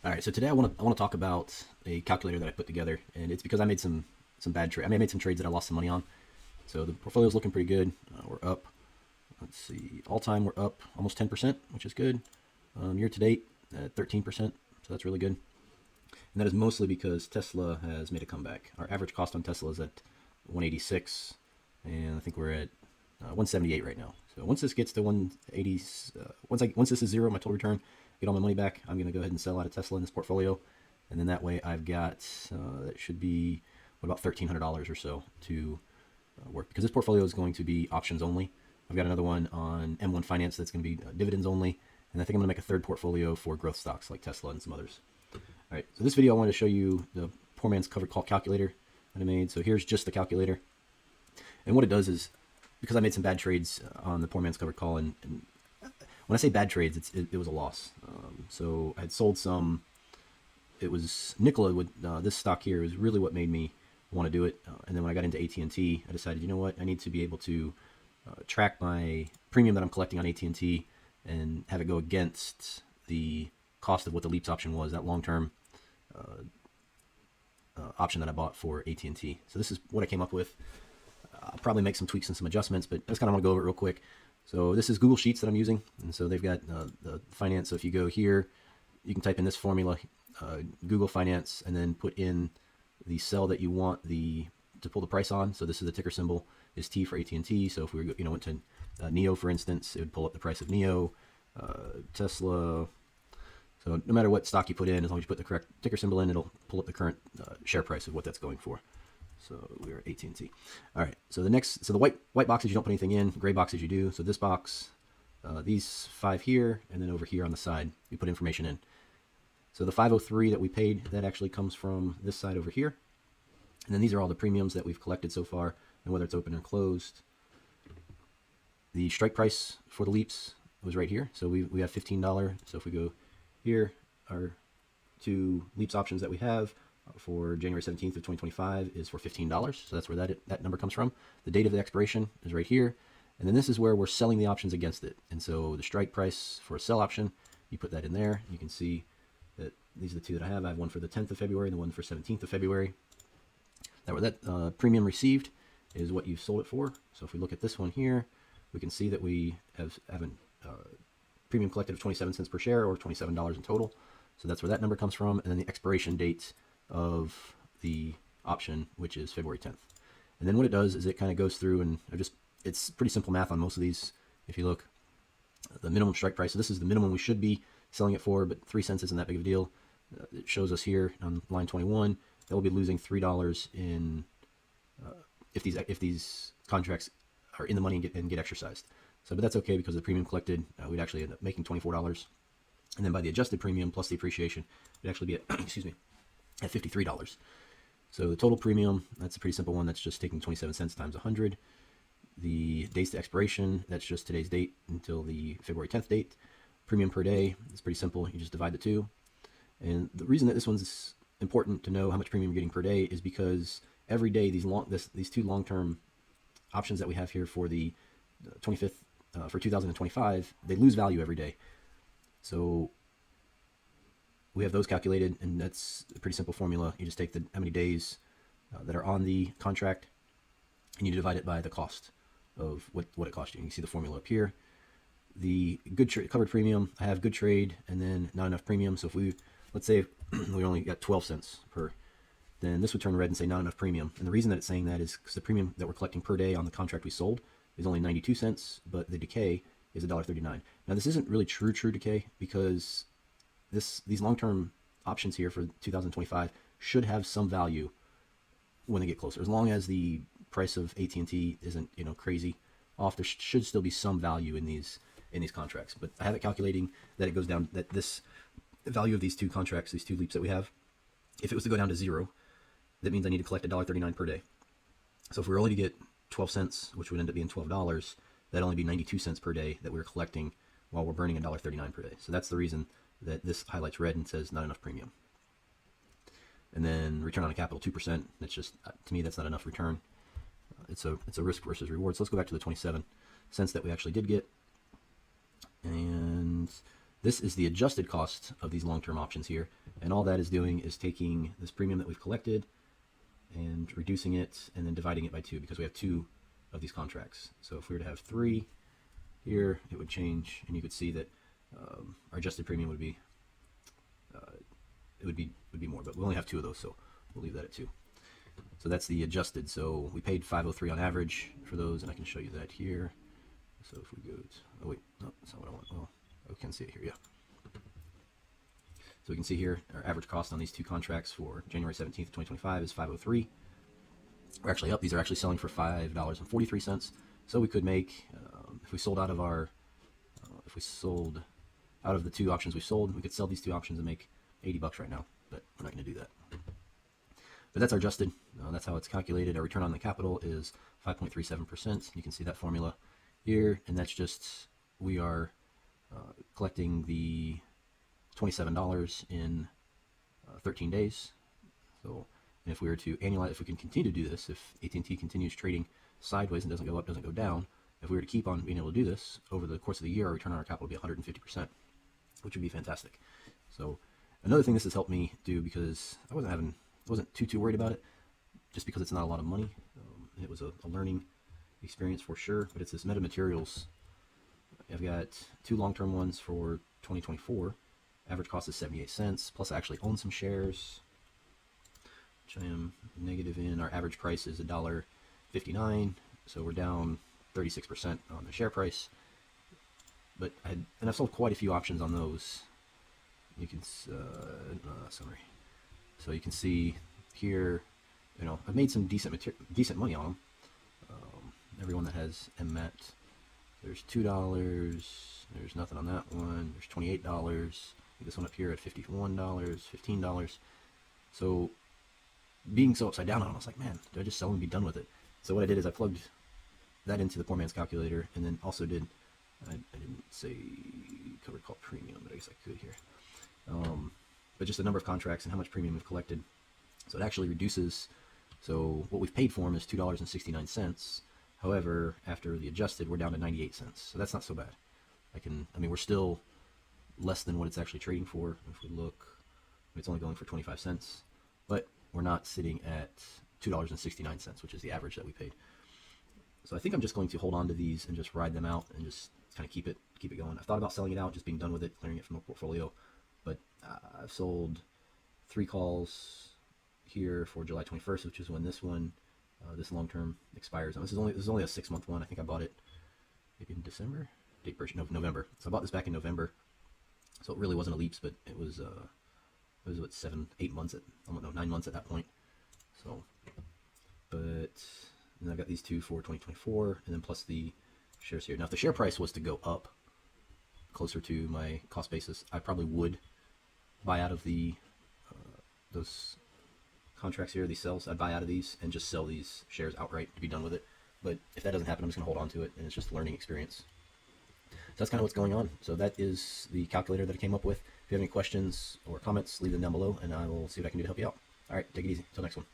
All right, so today I want to talk about a calculator that I put together, and it's because I made some bad trades. I made some trades that I lost some money on. So the portfolio is looking pretty good. We're up. Let's see, all time we're up almost 10%, which is good. Year to date, 13%, so that's really good. And that is mostly because Tesla has made a comeback. Our average cost on Tesla is at 186, and I think we're at 178 right now. So once this gets to 180, once this is zero, my total return, get all my money back, I'm going to go ahead and sell out of Tesla in this portfolio, and then that way I've got that should be about $1,300 or so to work, because this portfolio is going to be options only. I've got another one on M1 Finance that's going to be dividends only, and I think I'm going to make a third portfolio for growth stocks like Tesla and some others. All right, so this video I wanted to show you the Poorman's covered call calculator that I made. So here's just the calculator, and what it does is, because I made some bad trades on the Poorman's covered call, and when I say bad trades, it was a loss. So I had sold some. It was Nikola with this stock here is really what made me want to do it. And then when I got into AT&T, I decided, you know what, I need to be able to track my premium that I'm collecting on AT&T and have it go against the cost of what the LEAPS option was, that long-term option that I bought for AT&T. So this is what I came up with. I'll probably make some tweaks and some adjustments, but I just kind of want to go over it real quick. So this is Google Sheets that I'm using, and so they've got the finance. So if you go here, you can type in this formula, Google Finance, and then put in the cell that you want to pull the price on. So this is the ticker symbol is T for AT&T. So if we went to NEO, for instance, it would pull up the price of NEO, Tesla. So no matter what stock you put in, as long as you put the correct ticker symbol in, it'll pull up the current share price of what that's going for. So we're at AT&T. All right. So the white boxes you don't put anything in, gray boxes you do. So this box, these 5 here, and then over here on the side, you put information in. So the 503 that we paid, that actually comes from this side over here. And then these are all the premiums that we've collected so far, and whether it's open or closed. The strike price for the LEAPS was right here. So we have $15. So if we go here, our 2 LEAPS options that we have for January 17th of 2025 is for $15. So that's where that number comes from. The date of the expiration is right here. And then this is where we're selling the options against it. And so the strike price for a sell option, you put that in there. You can see that these are the 2 that I have. I have one for the 10th of February and the one for 17th of February. That premium received is what you've sold it for. So if we look at this one here, we can see that we have premium collected of 27 cents per share, or $27 in total. So that's where that number comes from. And then the expiration date of the option, which is February 10th. And then what it does is it kind of goes through, and it's pretty simple math on most of these. If you look, the minimum strike price, so this is the minimum we should be selling it for, but 3 cents isn't that big of a deal. It shows us here on line 21 that we'll be losing $3 in if these contracts are in the money and get exercised. So, but that's okay, because the premium collected, we'd actually end up making $24, and then by the adjusted premium plus the appreciation, it'd actually be at excuse me, at $53. So the total premium, that's a pretty simple one. That's just taking 27 cents times 100. The dates to expiration, that's just today's date until the February 10th date. Premium per day, it's pretty simple. You just divide the 2. And the reason that this one's important to know how much premium you're getting per day is because every day these 2 long-term options that we have here for the 25th for 2025, they lose value every day. So we have those calculated, and that's a pretty simple formula. You just take how many days that are on the contract, and you divide it by the cost of what it cost you. And you can see the formula up here. The good trade covered premium, I have good trade and then not enough premium. So if let's say we only got 12 cents per, then this would turn red and say not enough premium. And the reason that it's saying that is because the premium that we're collecting per day on the contract we sold is only 92 cents, but the decay is $1.39. Now this isn't really true decay, because these long-term options here for 2025 should have some value when they get closer. As long as the price of AT&T isn't crazy off, there should still be some value in these contracts. But I have it calculating that it goes down, that this value of these 2 contracts, these 2 LEAPS that we have, if it was to go down to 0, that means I need to collect $1.39 per day. So if we were only to get 12 cents, which would end up being $12, that'd only be 92 cents per day that we're collecting while we're burning $1.39 per day. So that's the reason that this highlights red and says not enough premium. And then return on capital 2%. That's just, to me, that's not enough return. It's a risk versus reward. So let's go back to the 27 cents that we actually did get. And This is the adjusted cost of these long-term options here. And all that is doing is taking this premium that we've collected and reducing it and then dividing it by 2, because we have 2 of these contracts. So if we were to have 3 here, it would change, and you could see that our adjusted premium would be it would be more, but we only have 2 of those, so we'll leave that at 2. So that's the adjusted. So we paid $503 on average for those, and I can show you that here. So if we go to, oh wait, no, that's not what I want. Well, I can see it here, yeah. So we can see here our average cost on these 2 contracts for January 17th, 2025 is $503. We're actually up. These are actually selling for $5.43. So we could make, if we sold out of our, if we sold out of the 2 options we sold, we could sell these 2 options and make $80 right now, but we're not going to do that. But that's our adjusted. That's how it's calculated. Our return on the capital is 5.37%. You can see that formula here, and that's just, we are collecting the $27 in 13 days. So, and if we were to annualize, if we can continue to do this, if AT&T continues trading sideways and doesn't go up, doesn't go down, if we were to keep on being able to do this over the course of the year, our return on our capital would be 150%, which would be fantastic. So another thing this has helped me do, because I wasn't too worried about it, just because it's not a lot of money. It was a learning experience for sure, but it's this metamaterials. I've got 2 long-term ones for 2024. Average cost is 78 cents, plus I actually own some shares, which I am negative in. Our average price is $1.59, so we're down 36% on the share price. But I've sold quite a few options on those. You can summary. So you can see here, you know, I've made some decent money on them. Everyone that has MMAT, there's $2. There's nothing on that one. There's $28. This one up here at $51, $15. So being so upside down on it, I was like, man, do I just sell and be done with it? So what I did is I plugged that into the Poorman's calculator, and then also did, I didn't say covered call premium, but I guess I could here. But just the number of contracts and how much premium we've collected. So it actually reduces. So what we've paid for them is $2.69. However, after the adjusted, we're down to 98 cents. So that's not so bad. I mean, we're still less than what it's actually trading for. If we look, it's only going for 25 cents, but we're not sitting at $2.69, which is the average that we paid. So I think I'm just going to hold on to these and just ride them out and just kind of keep it going. I've thought about selling it out, just being done with it, clearing it from the portfolio. But I've sold 3 calls here for July 21st, which is when this one, this long-term expires. And this is only a 6-month one. I think I bought it maybe in December. Date version of November. So I bought this back in November. So it really wasn't a LEAPS, but it was what, 7-8 months at, I don't know, 9 months at that point. So, but then I've got these 2 for 2024, and then plus the shares here. Now, if the share price was to go up closer to my cost basis, I probably would buy out of the those contracts here, these sells. I'd buy out of these and just sell these shares outright to be done with it. But if that doesn't happen, I'm just gonna hold on to it, and it's just a learning experience. So that's kind of what's going on. So that is the calculator that I came up with. If you have any questions or comments, leave them down below, and I will see what I can do to help you out. All right, take it easy. Until next one.